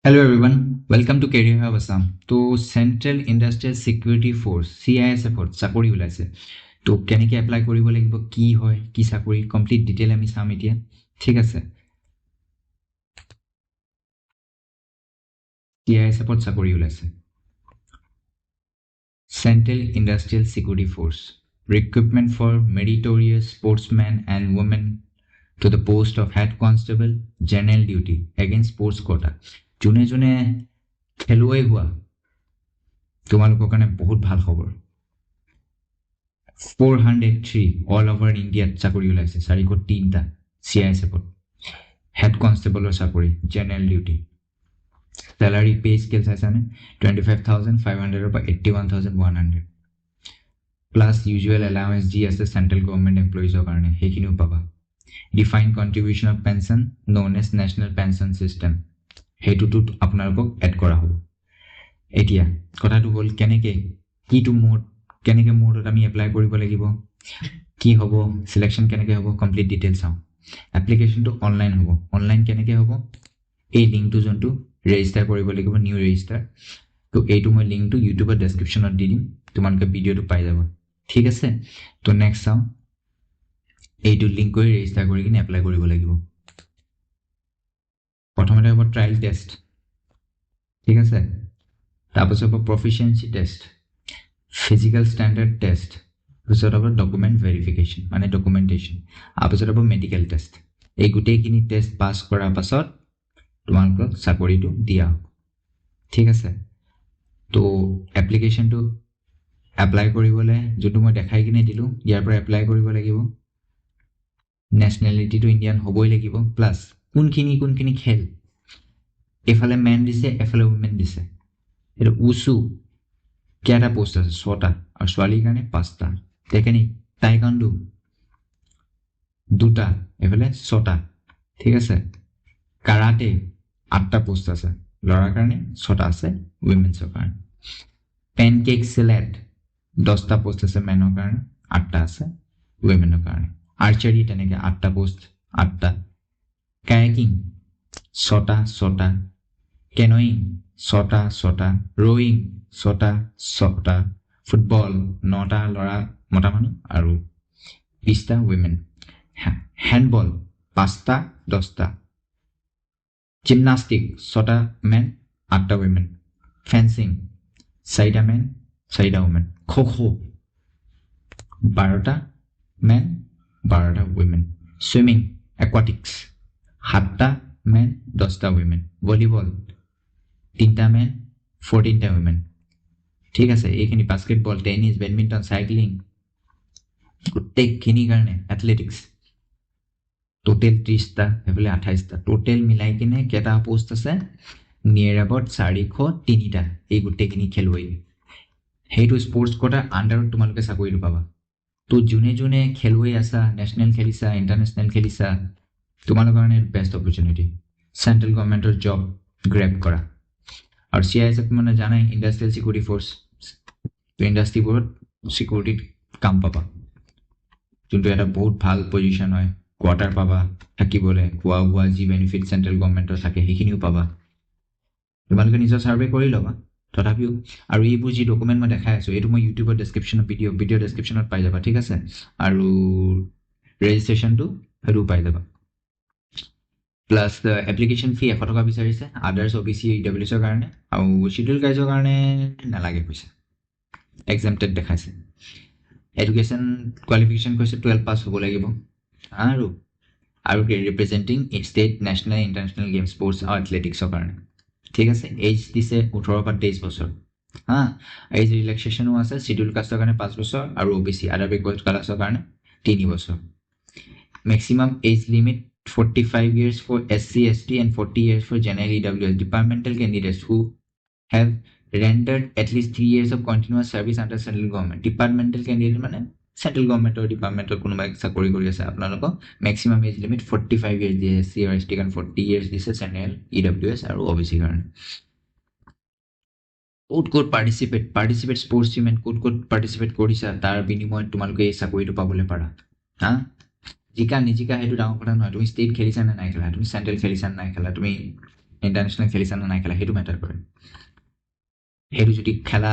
Hello everyone, welcome to Career Hub Assam. তো central industrial security force CISF-ত চাকৰি ওলাইছে। তো কেনেকৈ এপ্লাই কৰিব লাগিব, কি হয়, কি চাকৰি, কমপ্লিট ডিটেইল আমি চাম এতিয়া। ঠিক আছে, CISF-ত চাকৰি ওলাইছে। Central industrial security force recruitment for meritorious sportsmen and women to the post of head constable general duty against sports quota। যোনে যোনে খেলুৱৈ হোৱা তোমালোকৰ কাৰণে বহুত ভাল খবৰ। 403 অল অভাৰ ইণ্ডিয়াত চাকৰি ওলাইছে, 403টা CISF-ত। হেড কনষ্টেবলৰ চাকৰি, general duty. Salary pay scale চাইছানে? 25,500 পৰা 81,100 প্লাছ ইউজুৱেল এলাউৱেঞ্চ যি আছে চেণ্ট্ৰেল গভৰ্ণমেণ্ট এমপ্লয়িজৰ কাৰণে, সেইখিনিও পাবা। Define contribution of pension known as national pension system, সেইটোতো আপোনালোকক এড কৰা হ'ব। এতিয়া কথাটো হ'ল কেনেকৈ মোডত আমি এপ্লাই কৰিব লাগিব, কি হ'ব, চিলেকশ্যন কেনেকৈ হ'ব, কমপ্লিট ডিটেইল চাওঁ। এপ্লিকেশ্যনটো অনলাইন হ'ব। অনলাইন কেনেকৈ হ'ব, এই লিংকটো যোনটো ৰেজিষ্টাৰ কৰিব লাগিব, নিউ ৰেজিষ্টাৰ, তো এইটো মই লিংকটো ইউটিউবৰ ডেছক্ৰিপশ্যনত দি দিম, তোমালোকে ভিডিঅ'টো পাই যাব। ঠিক আছে, তো নেক্সট চাওঁ। এইটো লিংক কৰি ৰেজিষ্টাৰ কৰি কিনে এপ্লাই কৰিব লাগিব। প্ৰথমতে হ'ব ট্ৰায়েল টেষ্ট, ঠিক আছে। তাৰপিছত হ'ব proficiency test, physical standard test, তাৰপিছত হ'ব ডকুমেণ্ট ভেৰিফিকেশ্যন মানে ডকুমেণ্টেশ্যন, তাৰপিছত হ'ব মেডিকেল টেষ্ট। এই গোটেইখিনি টেষ্ট পাছ কৰাৰ পাছত তোমালোকক চাকৰিটো দিয়া হ'ব। ঠিক আছে, তো এপ্লিকেশ্যনটো এপ্লাই কৰিবলৈ যোনটো মই দেখাই কিনে দিলোঁ, ইয়াৰ পৰা এপ্লাই কৰিব লাগিব। নেশ্যনেলিটিটো ইণ্ডিয়ান হ'বই লাগিব, প্লাছ কোনখিনি খেল, এইফালে মেন দিছে, এফালে উইমেন দিছে। এইটো উচু কেইটা পোষ্ট আছে, 6টা, আৰু ছোৱালীৰ কাৰণে 5টা। টেকনিক টাইকাণ্ডো 2টা, এইফালে 6টা। ঠিক আছে, কাৰাটে 8টা পোষ্ট আছে, ল'ৰাৰ কাৰণে 6টা আছে, উইমেন্সৰ কাৰণে। পেনকেক চিলেট 10টা পোষ্ট আছে মেনৰ কাৰণে, 8টা আছে উইমেনৰ কাৰণে। আৰ্চাৰী তেনেকৈ 8টা পোষ্ট, 8টা। কায়াকিং 6টা, কেনয়িং 6টা, ৰয়িং 6টা, ফুটবল 9টা ল'ৰা মতা মানুহ আৰু 20টা উইমেন। হেণ্ডবল 5টা, 10টা। জিমনাষ্টিক 6টা মেন, 8টা উইমেন। ফেন্সিং 4টা মেন, 4টা উইমেন। খো 12টা মেন, 12টা উইমেন। ছুইমিং একুৱাটিক্স 7টা মেন, 10টা উইমেন। ভলীবল 3টা মেন, 14টা উইমেন। ঠিক আছে, এইখিনি বাস্কেটবল, টেনিছ, বেডমিণ্টন, চাইক্লিং, গোটেইখিনিৰ কাৰণে এথলেটিক্স টোটেল 30টা, সেইফালে 28টা। টোটেল মিলাই কিনে কেইটা পোষ্ট আছে, নিয়েৰ এবাউট 403টা। এই গোটেইখিনি খেলুৱৈ, সেইটো স্পৰ্টছ কোটাৰ আণ্ডাৰত তোমালোকে চাকৰিটো পাবা। তো যোনে যোনে খেলুৱৈ আছা, নেশ্যনেল খেলিছা, ইণ্টাৰনেশ্যনেল খেলিছা, তোমালোকৰ কাৰণে বেষ্ট অপৰচুনিটি চেণ্ট্ৰেল গভৰ্ণমেণ্টৰ জব গ্ৰেপ কৰা। আৰু CISF মানে জানাই ইণ্ডাষ্ট্ৰিয়েল চিকিউৰিটি ফ'ৰ্চ, ইণ্ডাষ্ট্ৰিবোৰত চিকিউৰিটিত কাম পাবা, যোনটো এটা বহুত ভাল পজিশ্যন হয়। কোৱাৰ্টাৰ পাবা, থাকিবলৈ খোৱা বোৱা যি বেনিফিট চেণ্ট্ৰেল গভৰ্ণমেণ্টৰ থাকে সেইখিনিও পাবা। তোমালোকে নিজৰ ছাৰ্ভে কৰি ল'বা তথাপিও। আৰু এইবোৰ যি ডকুমেণ্ট মই দেখাই আছোঁ, এইটো মই ইউটিউবৰ ডেছক্ৰিপশ্যনত ভিডিঅ' ডেছক্ৰিপশ্যনত পাই যাবা। ঠিক আছে, আৰু ৰেজিষ্ট্ৰেশ্যনটো সেইটোও পাই যাবা। প্লাছ এপ্লিকেশ্যন ফি 100 টকা বিচাৰিছে, আদাৰ্ছ OBC EWSৰ কাৰণে, আৰু চিডিউল কাষ্টৰ কাৰণে নালাগে পইচা, এক্সামটেড দেখাইছে। এডুকেশ্যন কোৱালিফিকেশ্যন কৈছে 12 পাছ হ'ব লাগিব, আৰু ৰিপ্ৰেজেণ্টিং state, national, international games, sports আৰু এথলেটিক্সৰ কাৰণে। ঠিক আছে, এইজ দিছে 18 পৰা 23 বছৰ। এইজ ৰিলেক্সেশ্যনো আছে, চিডিউল কাষ্টৰ কাৰণে 5 বছৰ, আৰু OBC আদাৰ বেকৱাৰ্ড ক্লাছৰ কাৰণে 3 বছৰ। Maximum age limit 45 years for SC, ST and 40 years for general EWS departmental candidates who have rendered at least 3 years of continuous service under central government। departmental candidate মানে central গভৰ্ণমেণ্টৰ ডিপাৰ্টমেণ্টত কোনোবাই চাকৰি কৰি আছে, আপোনালোকক মেক্সিমাম এজ লিমিট 45 years দিয়ে SC আৰু ST কাৰণে, 40 years দিছে জেনেৰেল EWS আৰু OBC কাৰণে। ক'ত পাৰ্টিচিপেট স্পৰ্টছ ইভেণ্ট ক'ত পাৰ্টিচিপেট কৰিছা, তাৰ বিনিময়ত তোমালোকে এই চাকৰিটো পাবলৈ পাৰা। জিকা নিজিকা সেইটো ডাঙৰ কথা নহয়, তুমি ষ্টেট খেলিছা নে নাই খেলা, তুমি চেণ্ট্ৰেল খেলিছা নে নাই খেলা, তুমি ইণ্টাৰনেশ্যনেল খেলিছা নে নাই খেলা সেইটো মেটাৰ কৰে। সেইটো যদি খেলা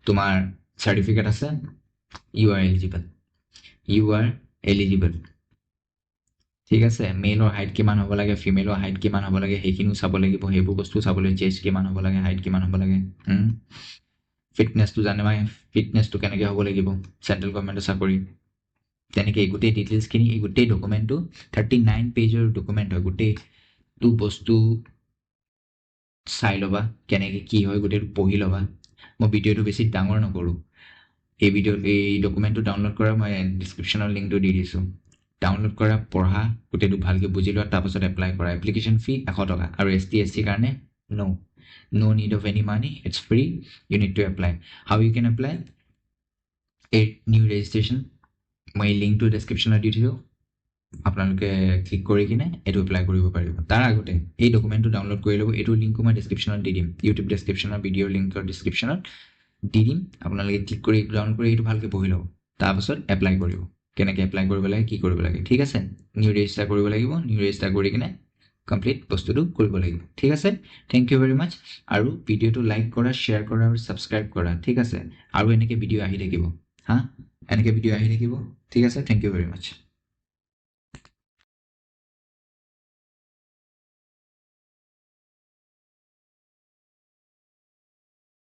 তোমাৰ চাৰ্টিফিকেট আছে, ইউ আৰ এলিজিবল। ঠিক আছে, মেলৰ হাইট কিমান হ'ব লাগে, ফিমেলৰ হাইট কিমান হ'ব লাগে, সেইখিনিও চাব লাগিব, সেইবোৰ বস্তু চাবলৈ, চেষ্ট কিমান হ'ব লাগে, হাইট কিমান হ'ব লাগে, ফিটনেছটো জানিবা, ফিটনেছটো কেনেকৈ হ'ব লাগিব, চেণ্ট্ৰেল গভৰ্ণমেণ্টৰ চাকৰি, তেনেকৈ এই গোটেই ডিটেইলছখিনি, এই গোটেই ডকুমেণ্টটো 39 পেজৰ ডকুমেণ্ট হয়। গোটেইটো বস্তু চাই ল'বা, কেনেকৈ কি হয় গোটেইটো পঢ়ি ল'বা। মই ভিডিঅ'টো বেছি ডাঙৰ নকৰোঁ, এই ডকুমেণ্টটো ডাউনলোড কৰা মই ডিছক্ৰিপশ্যনৰ লিংকটো দি দিছোঁ। ডাউনলোড কৰা, পঢ়া, গোটেইটো ভালকৈ বুজি লোৱা, তাৰপাছত এপ্লাই কৰা। এপ্লিকেশ্যন ফি 100 টকা, আৰু ST/SC কাৰণে no need of any money, it's free, you need to apply. How you can apply? A new registration, মই লিংকটো ডেছক্ৰিপশ্যনত দি দিছোঁ, আপোনালোকে ক্লিক কৰি কিনে এইটো এপ্লাই কৰিব পাৰিব। তাৰ আগতে এই ডকুমেণ্টটো ডাউনলোড কৰি ল'ব, এইটো লিংকো মই ডেছক্ৰিপশ্যনত দি দিম, ইউটিউব ডেছক্ৰিপশ্যনৰ ভিডিঅ'ৰ লিংকৰ ডেছক্ৰিপশ্যনত দি দিম, আপোনালোকে ক্লিক কৰি ডাউনলোড কৰি এইটো ভালকৈ পঢ়ি ল'ব, তাৰপাছত এপ্লাই কৰিব, কেনেকৈ এপ্লাই কৰিব লাগে, কি কৰিব লাগে। ঠিক আছে, নিউ ৰেজিষ্টাৰ কৰিব লাগিব, নিউ ৰেজিষ্টাৰ কৰি কিনে কমপ্লিট বস্তুটো কৰিব লাগিব। ঠিক আছে, থেংক ইউ ভেৰি মাছ। আৰু ভিডিঅ'টো লাইক কৰা, শ্বেয়াৰ কৰা আৰু ছাবস্ক্ৰাইব কৰা। ঠিক আছে, আৰু এনেকৈ ভিডিঅ' আহি থাকিব, এনেকৈ ভিডিঅ' আহি থাকিব। ঠিক আছে, থেংক ইউ ভেৰি মাছ।